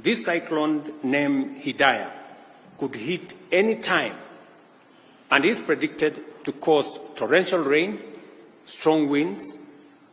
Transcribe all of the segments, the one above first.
This cyclone named Hidaya could hit any time and is predicted to cause torrential rain, strong winds,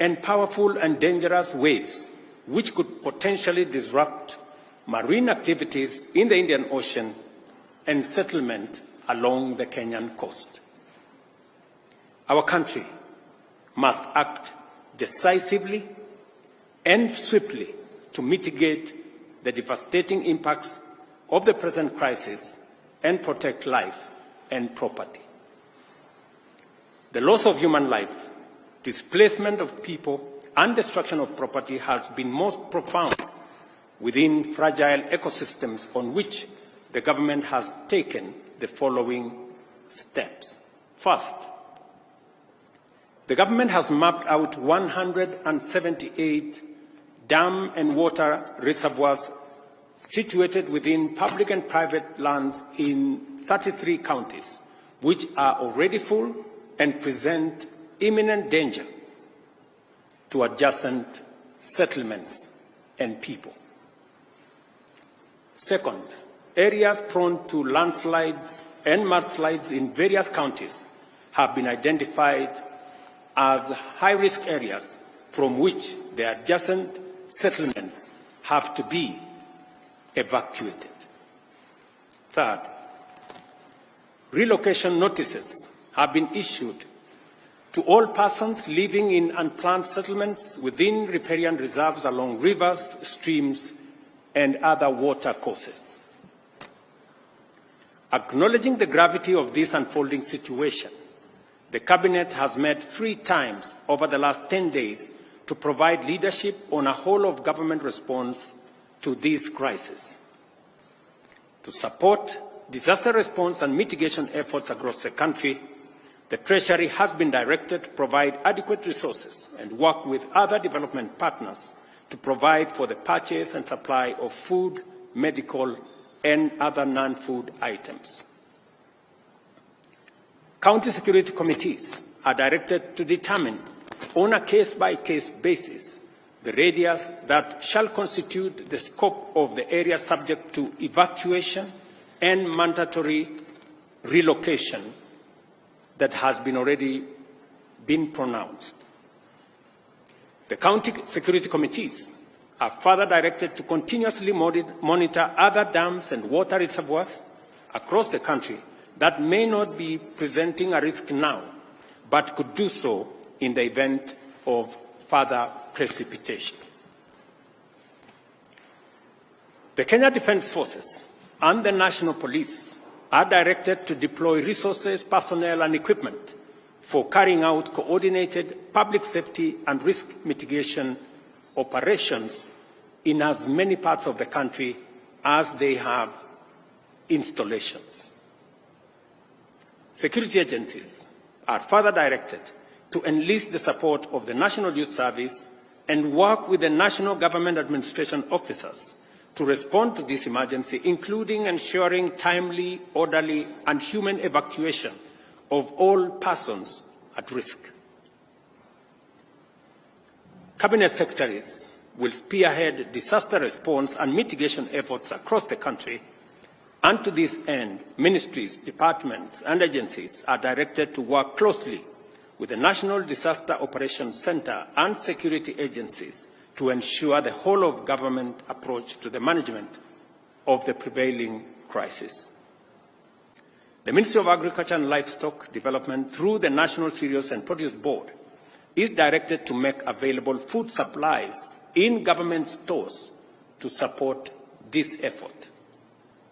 and powerful and dangerous waves, which could potentially disrupt marine activities in the Indian Ocean and settlement along the Kenyan coast. Our country must act decisively and swiftly to mitigate the devastating impacts of the present crisis and protect life and property. The loss of human life, displacement of people, and destruction of property has been most profound within fragile ecosystems on which the government has taken the following steps. First, the government has mapped out 178 dam and water reservoirs situated within public and private lands in 33 counties, which are already full and present imminent danger to adjacent settlements and people. Second, areas prone to landslides and mudslides in various counties have been identified as high-risk areas from which the adjacent settlements have to be evacuated. Third, relocation notices have been issued to all persons living in unplanned settlements within riparian reserves along rivers, streams, and other water courses. Acknowledging the gravity of this unfolding situation, the Cabinet has met 3 times over the last 10 days to provide leadership on a whole-of-government response to this crisis. To support disaster response and mitigation efforts across the country, the Treasury has been directed to provide adequate resources and work with other development partners to provide for the purchase and supply of food, medical, and other non-food items. County security committees are directed to determine on a case-by-case basis the radius that shall constitute the scope of the area subject to evacuation and mandatory relocation that has already been pronounced. The county security committees are further directed to continuously monitor other dams and water reservoirs across the country that may not be presenting a risk now, but could do so in the event of further precipitation. The Kenya Defence Forces and the National Police are directed to deploy resources, personnel, and equipment for carrying out coordinated public safety and risk mitigation operations in as many parts of the country as they have installations. Security agencies are further directed to enlist the support of the National Youth Service and work with the National Government Administration officers to respond to this emergency, including ensuring timely, orderly, and human evacuation of all persons at risk. Cabinet secretaries will spearhead disaster response and mitigation efforts across the country, and to this end, ministries, departments, and agencies are directed to work closely with the National Disaster Operations Center and security agencies to ensure the whole-of-government approach to the management of the prevailing crisis. The Ministry of Agriculture and Livestock Development, through the National Cereals and Produce Board, is directed to make available food supplies in government stores to support this effort.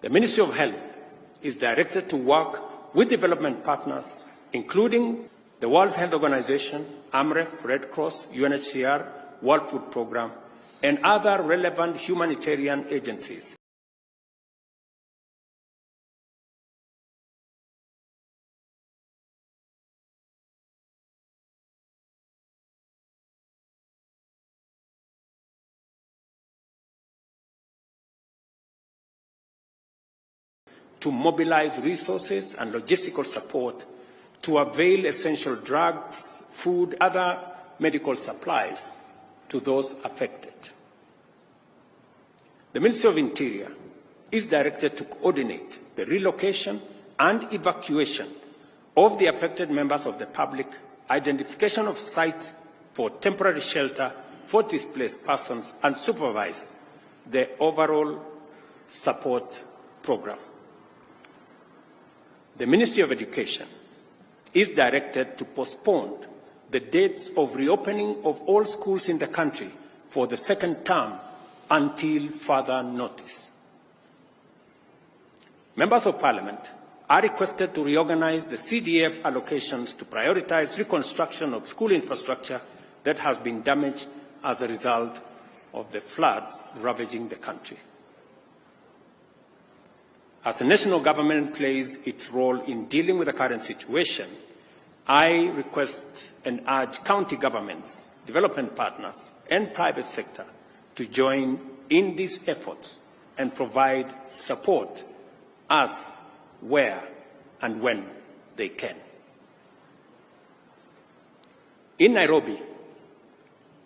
The Ministry of Health is directed to work with development partners, including the World Health Organization, AMREF, Red Cross, UNHCR, World Food Programme, and other relevant humanitarian agencies to mobilize resources and logistical support to avail essential drugs, food, other medical supplies to those affected. The Ministry of Interior is directed to coordinate the relocation and evacuation of the affected members of the public, identification of sites for temporary shelter for displaced persons, and supervise the overall support program. The Ministry of Education is directed to postpone the dates of reopening of all schools in the country for the second term until further notice. Members of Parliament are requested to reorganize the CDF allocations to prioritize reconstruction of school infrastructure that has been damaged as a result of the floods ravaging the country. As the national government plays its role in dealing with the current situation, I request and urge county governments, development partners, and private sector to join in these efforts and provide support as, where, and when they can. In Nairobi,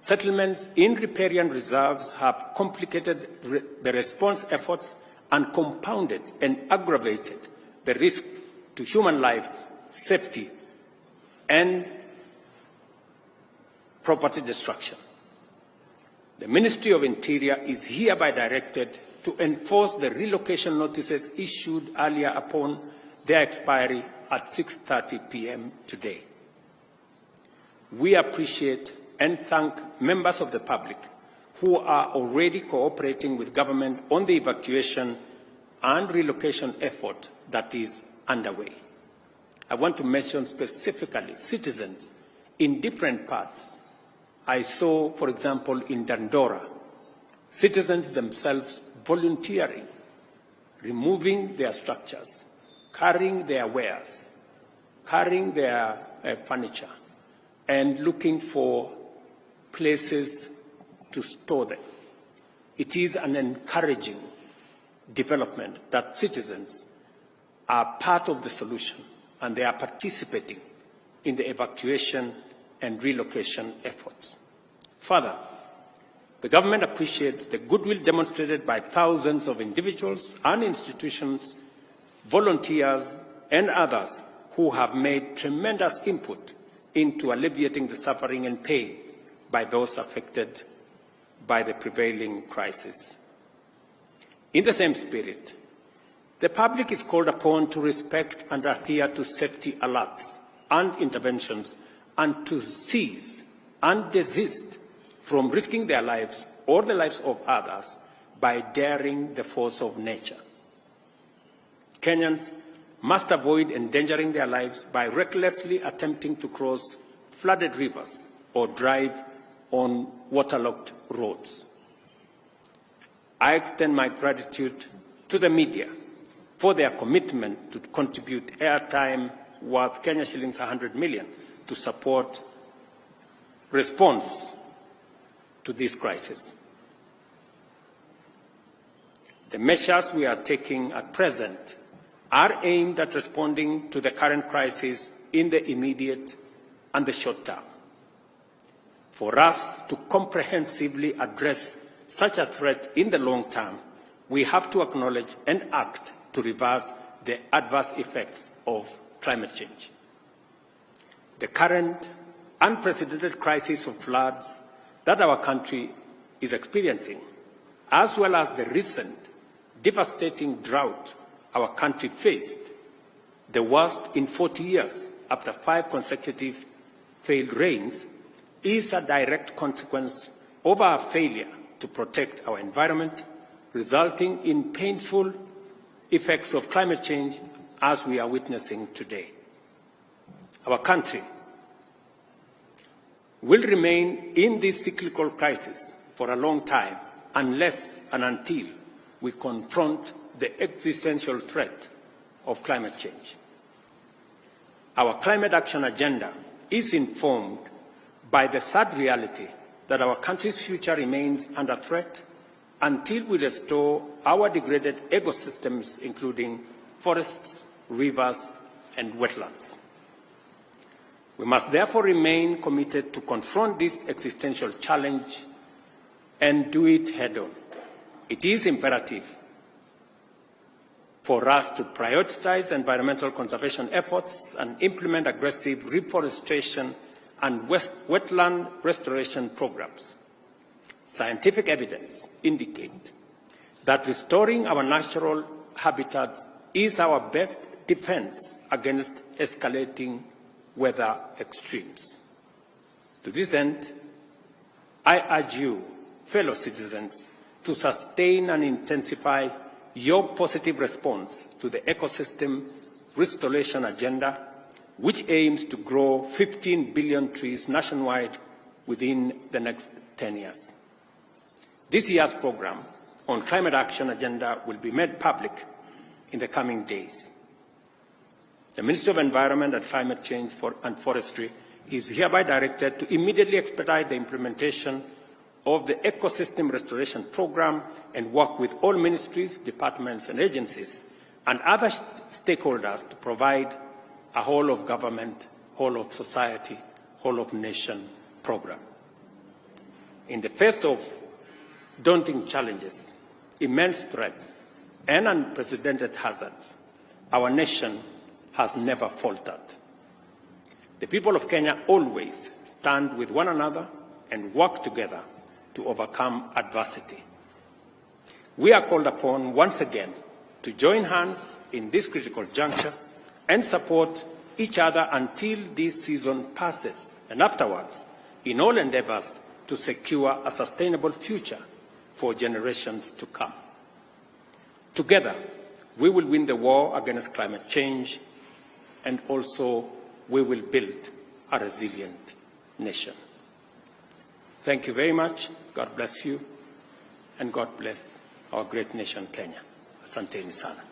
settlements in riparian reserves have complicated the response efforts and compounded and aggravated the risk to human life, safety, and property destruction. The Ministry of Interior is hereby directed to enforce the relocation notices issued earlier upon their expiry at 6:30 p.m. today. We appreciate and thank members of the public who are already cooperating with government on the evacuation and relocation effort that is underway. I want to mention specifically citizens in different parts. I saw, for example, in Dandora, citizens themselves volunteering, removing their structures, carrying their wares, carrying their furniture, and looking for places to store them. It is an encouraging development that citizens are part of the solution and they are participating in the evacuation and relocation efforts. Further, the government appreciates the goodwill demonstrated by thousands of individuals and institutions, volunteers, and others who have made tremendous input into alleviating the suffering and pain by those affected by the prevailing crisis. In the same spirit, the public is called upon to respect and adhere to safety alerts and interventions and to cease and desist from risking their lives or the lives of others by daring the force of nature. Kenyans must avoid endangering their lives by recklessly attempting to cross flooded rivers or drive on waterlogged roads. I extend my gratitude to the media for their commitment to contribute airtime worth Kenya shillings 100 million to support response to this crisis. The measures we are taking at present are aimed at responding to the current crisis in the immediate and the short term. For us to comprehensively address such a threat in the long term, we have to acknowledge and act to reverse the adverse effects of climate change. The current unprecedented crisis of floods that our country is experiencing, as well as the recent devastating drought our country faced, the worst in 40 years after 5 consecutive failed rains, is a direct consequence of our failure to protect our environment, resulting in painful effects of climate change as we are witnessing today. Our country will remain in this cyclical crisis for a long time unless and until we confront the existential threat of climate change. Our climate action agenda is informed by the sad reality that our country's future remains under threat until we restore our degraded ecosystems, including forests, rivers, and wetlands. We must therefore remain committed to confront this existential challenge and do it head-on. It is imperative for us to prioritize environmental conservation efforts and implement aggressive reforestation and wetland restoration programs. Scientific evidence indicates that restoring our natural habitats is our best defense against escalating weather extremes. To this end, I urge you, fellow citizens, to sustain and intensify your positive response to the ecosystem restoration agenda, which aims to grow 15 billion trees nationwide within the next 10 years. This year's program on climate action agenda will be made public in the coming days. The Ministry of Environment and Climate Change and Forestry is hereby directed to immediately expedite the implementation of the ecosystem restoration program and work with all ministries, departments and agencies and other stakeholders to provide a whole of government, whole of society, whole of nation program. In the face of daunting challenges, immense threats and unprecedented hazards, our nation has never faltered. The people of Kenya always stand with one another and work together to overcome adversity. We are called upon once again to join hands in this critical juncture and support each other until this season passes, and afterwards, in all endeavors to secure a sustainable future for generations to come. Together, we will win the war against climate change, and also we will build a resilient nation. Thank you very much. God bless you, and God bless our great nation, Kenya. Asanteni sana.